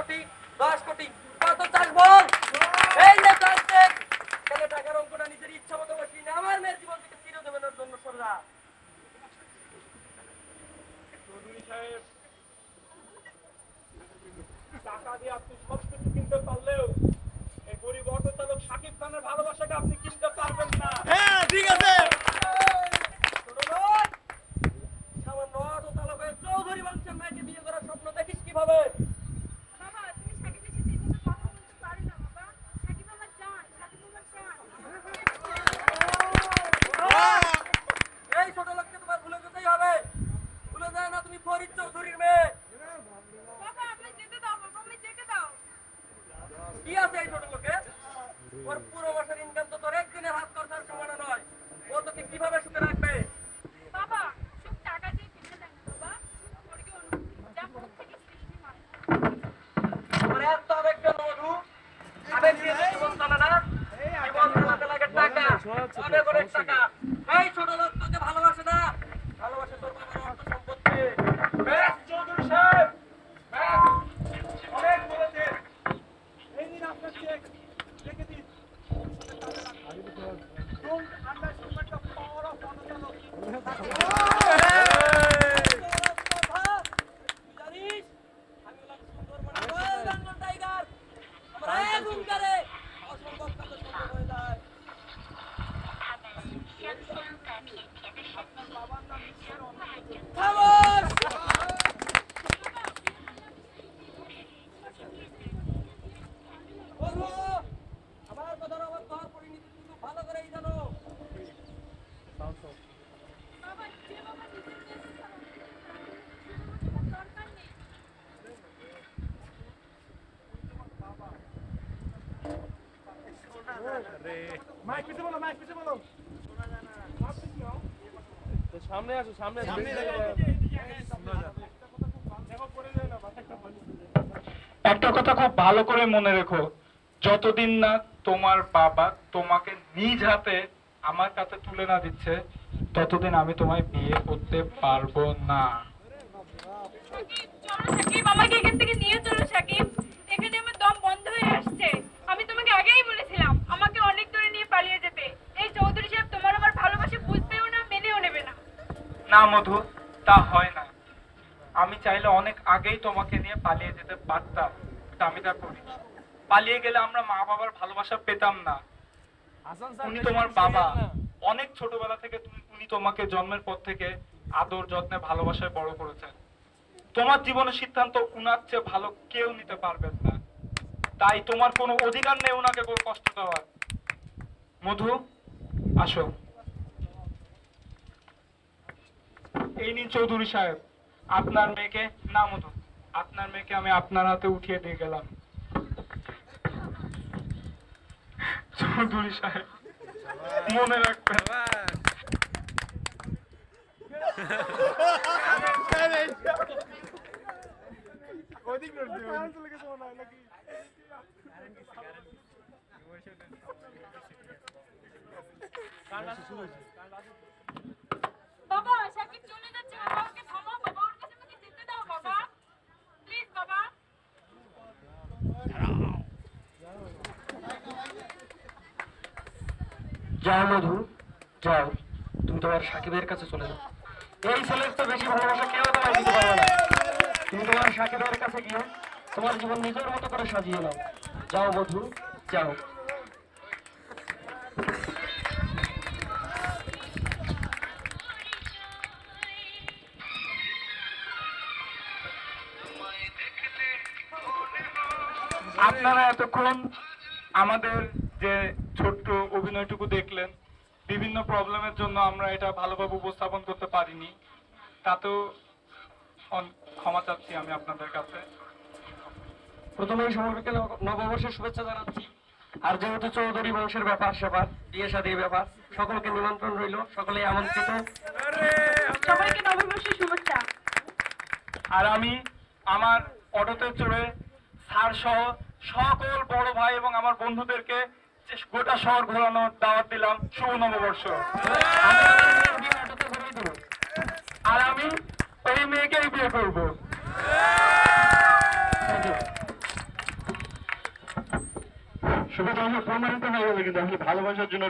কোটি 10 কোটি কত চাস বল? এই নে চাস দেখ। তাহলে টাকার অঙ্কটা নিজের ইচ্ছা মতো বসিয়ে না, আমার মেয়ের জীবন থেকে চিরদিনের জন্য সরে যা। চৌধুরী সাহেব, টাকা দিয়ে আপনি সবকিছু কিনতে পারলেও এই গরিব অটো চালক শাকিব খানের ভালোবাসাকে আপনি কিনতে পারবেন না। হ্যাঁ ঠিক আছে। ছোট লোক, সামান্য অটো চালক হয়ে চৌধুরী বংশের মেয়েকে বিয়ে করার স্বপ্ন দেখিস কিভাবে? বাবা, তুমি সাকিবের সাথে এভাবে কথা বলতে পারো না বাবা। সাকিব আমার জান, সাকিব আমার জান। এই ছোট লোককে তোমার ভুলে যেতেই হবে। ভুলে যায় না তুমি ফরিদ চৌধুরীর মেয়ে। বাবা, আপনি যেতে দাও বাবা, আমি যেতে দাও। কি আছে এই ছোট লোকে? ওর পুরো মাসের ইনকাম তো তোর একদিনের হাত খরচার সমান নয়। ও তোকে কিভাবে সুখে রাখবে? বাবা, সব টাকা দিয়ে কিনে দেয় না বাবা। স্বর্গীয় অনুভূতি, যা প্রত্যেকে সৃষ্টি হয়। তোর এত আবেগ কেন মধু? আবেগ দিয়ে তো জীবন চলে না। জীবন চালাতে লাগে টাকা, অনেক অনেক টাকা। এই ছোট লোক তোকে ভালোবাসে না, ভালোবাসে তোর বাবার অর্থ সম্পত্তি। ব্যাস চৌধুরী সাহেব, ব্যাস, অনেক বলেছেন। এই নিন আপনার চেক, রেখে দিন। Don't underestimate the power of auto চালক। জানিস আমি হলাম সুন্দরবনের রয়্যাল বেঙ্গল টাইগার। আমার এক হুঙ্কারে অসম্ভব কাজ সম্ভব হয়ে যায়। খামোশ! বন্ধু, আমার কথার অবাধ্য হওয়ার পরিণতি তুমি খুব ভালো করেই জানো। বাবা, যে বাবা নিজের মেয়েকে ছাড়া তোমার দরকার নেই। মাইক পিছে বলো, মাইক পিছে বলো। সামনে আসো, সামনে আসো। একটা কথা খুব ভালো করে মনে রেখো, যতদিন না তোমার বাবা তোমাকে নিজ হাতে আমার কাছে তুলে না দিচ্ছে, ততদিন আমি তোমায় বিয়ে করতে পারবো না। সাকিব, চলো সাকিব, আমাকে এখান থেকে নিয়ে চলো সাকিব। এখানে আমার দম বন্ধ হয়ে আসছে। আমি তোমাকে আগেই বলেছিলাম আমাকে অনেক দূরে নিয়ে পালিয়ে যেতে। এই চৌধুরী সাহেব তোমার আমার ভালোবাসা বুঝবেও না, মেনেও নেবে না। না মধু, তা হয় না। আমি চাইলে অনেক আগেই তোমাকে নিয়ে পালিয়ে যেতে পারতাম, কিন্তু আমি তা করি। পালিয়ে গেলে আমরা মা বাবার ভালোবাসা পেতাম না। উনি তোমার বাবা, অনেক ছোটবেলা থেকে উনি তোমাকে জন্মের পর থেকে আদর যত্নে ভালোবাসায় বড় করেছেন। তোমার জীবনের সিদ্ধান্ত উনার চেয়ে ভালো কেউ নিতে পারবেন না, তাই তোমার কোনো অধিকার নেই উনাকে কোনো কষ্ট দেওয়ার। মধু, আসো। এই নিন চৌধুরী সাহেব, আপনার মেয়েকে। না মধু, আপনার মেয়েকে আমি আপনার হাতে উঠিয়ে দিয়ে গেলাম। চৌধুরী সাহেব, মনে রাখবেন। বাবা, সাকিব চলে যাচ্ছে বাবা, ওকে থামাও বাবা, ওর কাছে আমাকে যেতে দাও বাবা। প্লিজ বাবা। যাও মধু, যাও। তুমি তোমার সাকিবের কাছে চলে যাও। এই ছেলের তো বেশি ভালোবাসা কেউ তোমায় দিতে পারবে না। তুমি তোমার সাকিবের কাছে গিয়ে তোমার জীবন নিজের মতো করে সাজিয়ে নাও। যাও মধু, যাও। আপনারা এতক্ষণ আমাদের যে ছোট্ট অভিনয়টুকু দেখলেন, বিভিন্ন প্রবলেমের জন্য আমরা এটা ভালোভাবে উপস্থাপন করতে পারিনি, তাতেও ক্ষমা চাচ্ছি আমি আপনাদের কাছে। প্রথমেই সমর্পিত নববর্ষের শুভেচ্ছা জানাচ্ছি। আর যেহেতু চৌধুরী বংশের ব্যাপার স্যাপার, বিয়ে শাদীর ব্যাপার, সকলকে নিমন্ত্রণ রইল, সকলেই আমন্ত্রিত। সবাইকে নববর্ষের শুভেচ্ছা। আর আমি আমার অটোতে চড়ে স্যার সহ সকল বড় ভাই এবং আমার বন্ধুদেরকে গোটা শহর ঘোরানোর দাওয়াত দিলাম। শুভ নববর্ষ। আর আমি ওই মেয়েকেই বিয়ে করবো। শুধু প্রমাণিত হয়ে গেল কিন্তু আসলে ভালোবাসার জন্য